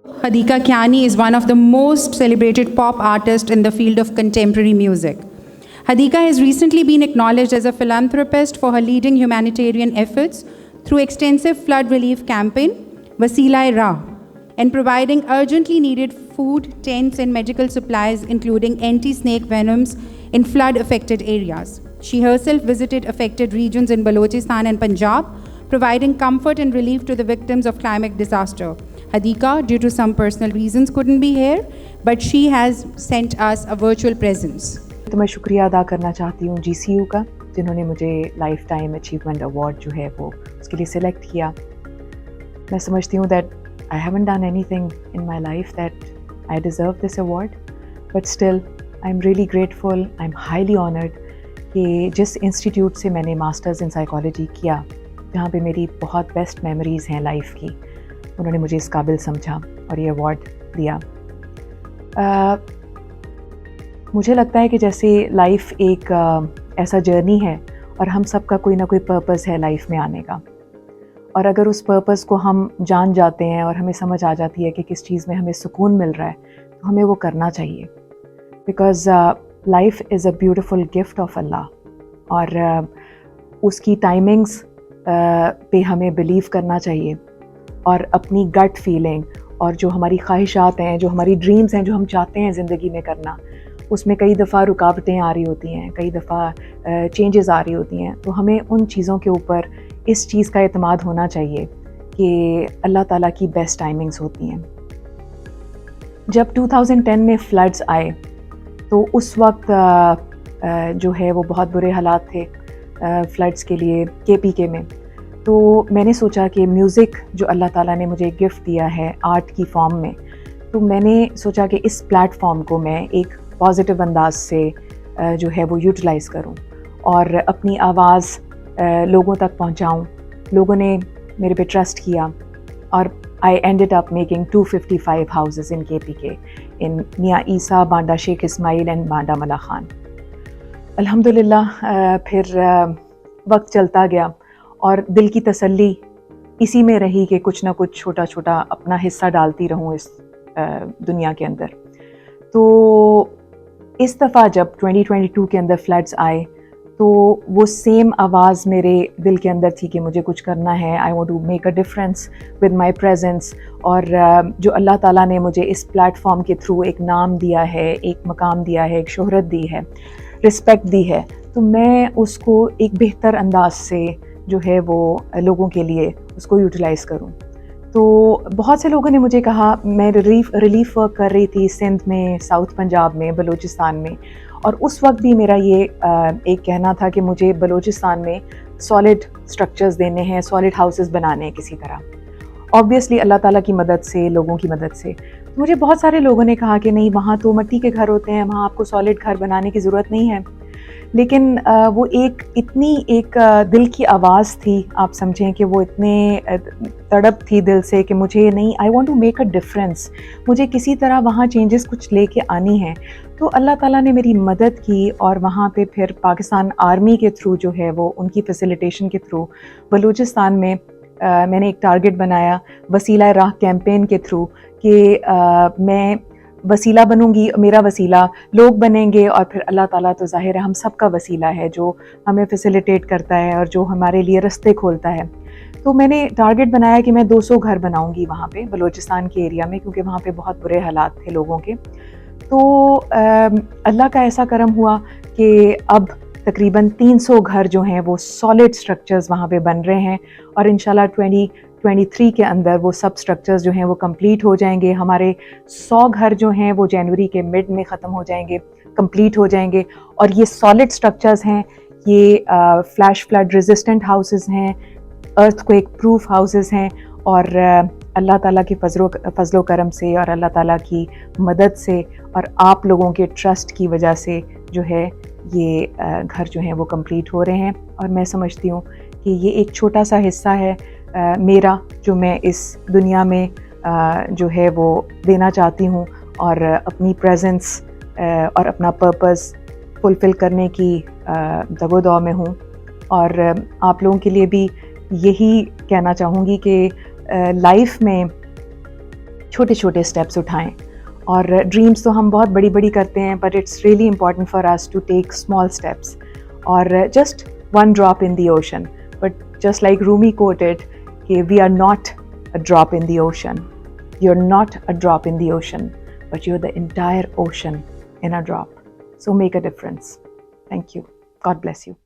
Hadika Kyani is one of the most celebrated pop artists in the field of contemporary music. Hadika has recently been acknowledged as a philanthropist for her leading humanitarian efforts through extensive flood relief campaign, Wasila-e-Rah, and providing urgently needed food, tents, and medical supplies, including anti-snake venoms in flood-affected areas. She herself visited affected regions in Balochistan and Punjab, providing comfort and relief to the victims of climate disaster. Hadika, due to some personal reasons, couldn't be here, but she has sent us a virtual presence. تو میں شکریہ ادا کرنا چاہتی ہوں GCU کا، جنہوں نے مجھے لائف ٹائم اچیومنٹ ایوارڈ جو ہے وہ اس کے لیے سلیکٹ کیا. میں سمجھتی ہوں that I haven't done any thing in my life that I deserve this award, but still I am really grateful, I am highly honoured کہ جس انسٹیٹیوٹ سے میں نے ماسٹرز ان سائیکالوجی کیا، جہاں پہ میری بہت بیسٹ میموریز ہیں لائف کی، انہوں نے مجھے اس قابل سمجھا اور یہ ایوارڈ دیا. مجھے لگتا ہے کہ جیسے لائف ایک ایسا جرنی ہے اور ہم سب کا کوئی نہ کوئی پرپز ہے لائف میں آنے کا، اور اگر اس پرپز کو ہم جان جاتے ہیں اور ہمیں سمجھ آ جاتی ہے کہ کس چیز میں ہمیں سکون مل رہا ہے، تو ہمیں وہ کرنا چاہیے. Because life is a beautiful gift of اللہ، اور اس کی ٹائمنگس پہ ہمیں بلیو کرنا چاہیے، اور اپنی گٹ فیلنگ اور جو ہماری خواہشات ہیں، جو ہماری ڈریمز ہیں، جو ہم چاہتے ہیں زندگی میں کرنا، اس میں کئی دفعہ رکاوٹیں آ رہی ہوتی ہیں، کئی دفعہ چینجز آ رہی ہوتی ہیں، تو ہمیں ان چیزوں کے اوپر اس چیز کا اعتماد ہونا چاہیے کہ اللہ تعالیٰ کی بیسٹ ٹائمنگز ہوتی ہیں. جب 2010 میں فلڈز آئے تو اس وقت جو ہے وہ بہت برے حالات تھے فلڈز کے لیے KPK میں. تو میں نے سوچا کہ میوزک جو اللہ تعالیٰ نے مجھے گفٹ دیا ہے آرٹ کی فارم میں، تو میں نے سوچا کہ اس پلیٹ فارم کو میں ایک پازیٹیو انداز سے جو ہے وہ یوٹیلائز کروں اور اپنی آواز لوگوں تک پہنچاؤں. لوگوں نے میرے پہ ٹرسٹ کیا، اور آئی اینڈڈ اپ میکنگ 255 ہاؤسز ان KPK ان میاں عیسیٰ، بانڈا شیخ اسماعیل اینڈ بانڈا ملا خان. الحمدللہ پھر وقت چلتا گیا اور دل کی تسلی اسی میں رہی کہ کچھ نہ کچھ چھوٹا چھوٹا اپنا حصہ ڈالتی رہوں اس دنیا کے اندر. تو اس دفعہ جب 2022 کے اندر فلڈز آئے تو وہ سیم آواز میرے دل کے اندر تھی کہ مجھے کچھ کرنا ہے، I want to make a difference with my presence. اور جو اللہ تعالیٰ نے مجھے اس پلیٹ فارم کے تھرو ایک نام دیا ہے، ایک مقام دیا ہے، ایک شہرت دی ہے، رسپیکٹ دی ہے، تو میں اس کو ایک بہتر انداز سے جو ہے وہ لوگوں کے لیے اس کو یوٹیلائز کروں. تو بہت سے لوگوں نے مجھے کہا، میں ریلیف ورک کر رہی تھی سندھ میں، ساؤتھ پنجاب میں، بلوچستان میں، اور اس وقت بھی میرا یہ ایک کہنا تھا کہ مجھے بلوچستان میں سالڈ سٹرکچرز دینے ہیں، سالڈ ہاؤسز بنانے ہیں کسی طرح. آبویسلی اللہ تعالیٰ کی مدد سے، لوگوں کی مدد سے. مجھے بہت سارے لوگوں نے کہا کہ نہیں، وہاں تو مٹی کے گھر ہوتے ہیں، وہاں آپ کو سالڈ گھر بنانے کی ضرورت نہیں ہے. لیکن وہ اتنی ایک دل کی آواز تھی، آپ سمجھیں کہ وہ اتنے تڑپ تھی دل سے کہ مجھے نہیں، I want to make a difference, مجھے کسی طرح وہاں چینجز کچھ لے کے آنی ہیں. تو اللہ تعالیٰ نے میری مدد کی، اور وہاں پہ پھر پاکستان آرمی کے تھرو جو ہے وہ ان کی فیسیلیٹیشن کے تھرو بلوچستان میں میں نے ایک ٹارگٹ بنایا وسیلہ-راہ کیمپین کے تھرو کہ میں وسیلہ بنوں گی، میرا وسیلہ لوگ بنیں گے، اور پھر اللہ تعالیٰ تو ظاہر ہے ہم سب کا وسیلہ ہے جو ہمیں فیسیلیٹیٹ کرتا ہے اور جو ہمارے لیے رستے کھولتا ہے. تو میں نے ٹارگٹ بنایا کہ میں 200 گھر بناؤں گی وہاں پہ بلوچستان کے ایریا میں، کیونکہ وہاں پہ بہت برے حالات تھے لوگوں کے. تو اللہ کا ایسا کرم ہوا کہ اب تقریباً 300 گھر جو ہیں وہ سالڈ سٹرکچرز وہاں پہ بن رہے ہیں، اور انشاءاللہ 2023 کے اندر وہ سب سٹرکچرز جو ہیں وہ کمپلیٹ ہو جائیں گے. ہمارے 100 گھر جو ہیں وہ جنوری کے مڈ میں ختم ہو جائیں گے، کمپلیٹ ہو جائیں گے. اور یہ سالڈ سٹرکچرز ہیں، یہ فلیش فلڈ ریزسٹنٹ ہاؤسز ہیں، ارتھ کویک پروف ہاؤسز ہیں، اور اللہ تعالیٰ کے فضل و کرم سے اور اللہ تعالیٰ کی مدد سے اور آپ لوگوں کے ٹرسٹ کی وجہ سے جو ہے یہ گھر جو ہیں وہ کمپلیٹ ہو رہے ہیں. اور میں سمجھتی ہوں کہ یہ ایک چھوٹا سا حصہ ہے میرا، جو میں اس دنیا میں جو ہے وہ دینا چاہتی ہوں، اور اپنی پریزنس اور اپنا پرپز فلفل کرنے کی دگ و دو میں ہوں. اور آپ لوگوں کے لیے بھی یہی کہنا چاہوں گی کہ لائف میں چھوٹے چھوٹے اسٹیپس اٹھائیں. اور ڈریمس تو ہم بہت بڑی بڑی کرتے ہیں, but it's really important for us to take small steps. اور just one drop in the ocean, but just like Rumi quoted کہ we are not a drop in the ocean, you are not a drop in the ocean, but you are the entire ocean in a drop. So make a difference. Thank you. God bless you.